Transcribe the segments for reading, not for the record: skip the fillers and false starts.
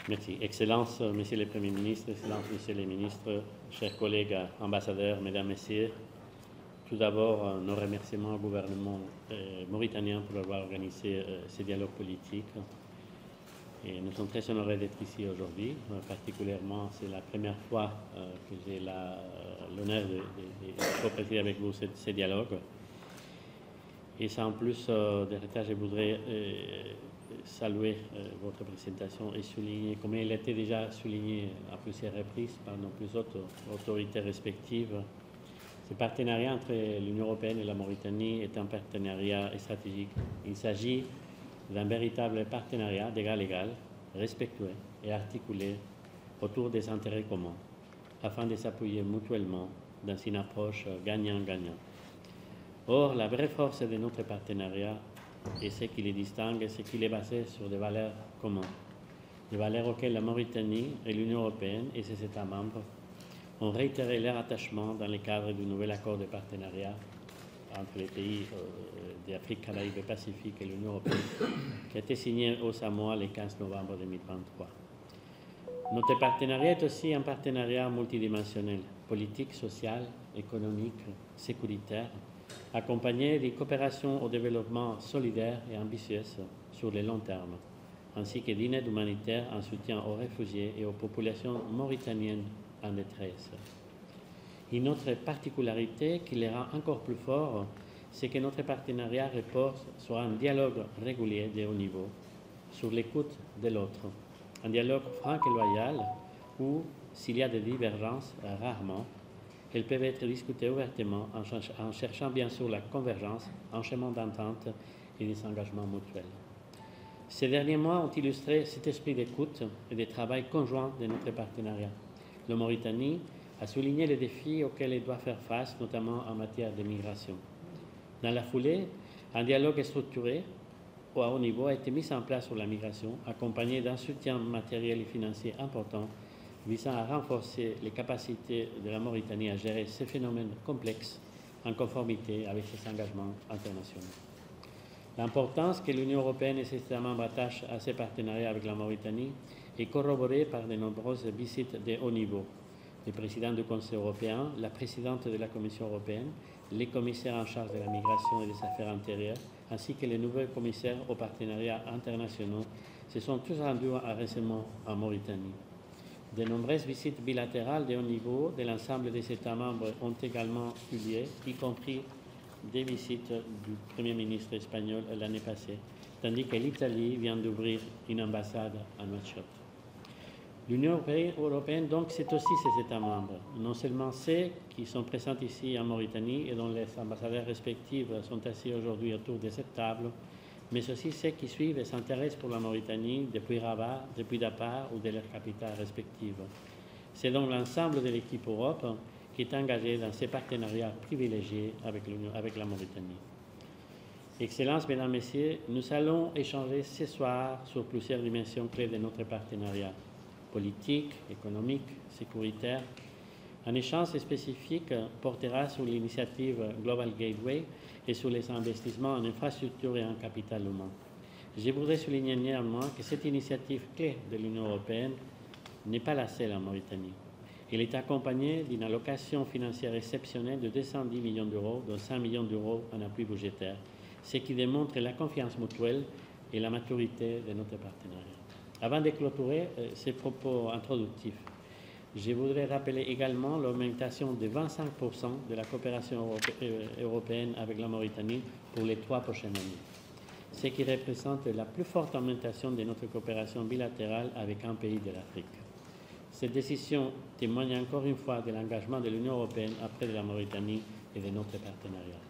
Merci. Excellences, Messieurs les Premiers ministres, Excellences, Messieurs les ministres, chers collègues ambassadeurs, Mesdames, Messieurs, tout d'abord, nos remerciements au gouvernement mauritanien pour avoir organisé ce dialogue politique. Et nous sommes très honorés d'être ici aujourd'hui. Particulièrement, c'est la première fois que j'ai l'honneur de co-présider avec vous ce dialogue. Et sans plus de retard, je voudrais saluer votre présentation et souligner, comme il a été déjà souligné à plusieurs reprises par nos plus hautes autorités respectives, ce partenariat entre l'Union européenne et la Mauritanie est un partenariat stratégique. Il s'agit d'un véritable partenariat d'égal à égal, respectueux et articulé autour des intérêts communs, afin de s'appuyer mutuellement dans une approche gagnant-gagnant. Or, la vraie force de notre partenariat et ce qui les distingue, c'est qu'il est basé sur des valeurs communes, des valeurs auxquelles la Mauritanie et l'Union européenne et ses États membres ont réitéré leur attachement dans le cadre du nouvel accord de partenariat entre les pays d'Afrique, Caraïbes et Pacifique et l'Union européenne, qui a été signé au Samoa le 15 novembre 2023. Notre partenariat est aussi un partenariat multidimensionnel, politique, social, économique, sécuritaire, accompagné d'une coopération au développement solidaire et ambitieuse sur le long terme, ainsi que d'une aide humanitaire en soutien aux réfugiés et aux populations mauritaniennes en détresse. Une autre particularité qui les rend encore plus forts, c'est que notre partenariat repose sur un dialogue régulier de haut niveau, sur l'écoute de l'autre, un dialogue franc et loyal où, s'il y a des divergences, rarement, elles peuvent être discutées ouvertement en cherchant bien sûr la convergence, un chemin d'entente et des engagements mutuels. Ces derniers mois ont illustré cet esprit d'écoute et de travail conjoint de notre partenariat. La Mauritanie a souligné les défis auxquels elle doit faire face, notamment en matière de migration. Dans la foulée, un dialogue structuré à haut niveau a été mis en place sur la migration, accompagné d'un soutien matériel et financier important visant à renforcer les capacités de la Mauritanie à gérer ces phénomènes complexes en conformité avec ses engagements internationaux. L'importance que l'Union européenne et ses États membres attachent à ces partenariats avec la Mauritanie est corroborée par de nombreuses visites de haut niveau. Le président du Conseil européen, la présidente de la Commission européenne, les commissaires en charge de la migration et des affaires intérieures, ainsi que les nouveaux commissaires aux partenariats internationaux, se sont tous rendus récemment en Mauritanie. De nombreuses visites bilatérales de haut niveau de l'ensemble des États membres ont également eu lieu, y compris des visites du Premier ministre espagnol l'année passée, tandis que l'Italie vient d'ouvrir une ambassade à Nouakchott. L'Union européenne, donc, c'est aussi ses États membres, non seulement ceux qui sont présents ici en Mauritanie et dont les ambassadeurs respectifs sont assis aujourd'hui autour de cette table, mais aussi ceux qui suivent et s'intéressent pour la Mauritanie depuis Rabat, depuis Dakar ou de leurs capitales respectives. C'est donc l'ensemble de l'équipe Europe qui est engagée dans ces partenariats privilégiés avec la Mauritanie. Excellences, Mesdames, Messieurs, nous allons échanger ce soir sur plusieurs dimensions clés de notre partenariat, politique, économique, sécuritaire. Un échange spécifique portera sur l'initiative Global Gateway et sur les investissements en infrastructures et en capital humain. Je voudrais souligner néanmoins que cette initiative clé de l'Union européenne n'est pas la seule en Mauritanie. Elle est accompagnée d'une allocation financière exceptionnelle de 210 millions d'euros, dont 5 millions d'euros en appui budgétaire, ce qui démontre la confiance mutuelle et la maturité de notre partenariat. Avant de clôturer ces propos introductifs, je voudrais rappeler également l'augmentation de 25% de la coopération européenne avec la Mauritanie pour les 3 prochaines années, ce qui représente la plus forte augmentation de notre coopération bilatérale avec un pays de l'Afrique. Cette décision témoigne encore une fois de l'engagement de l'Union européenne auprès de la Mauritanie et de notre partenariat.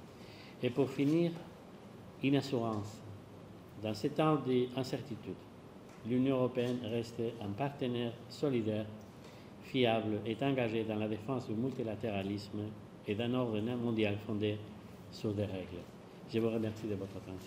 Et pour finir, une assurance. Dans ces temps d'incertitude, l'Union européenne reste un partenaire solidaire, fiable et engagé dans la défense du multilatéralisme et d'un ordre mondial fondé sur des règles. Je vous remercie de votre attention.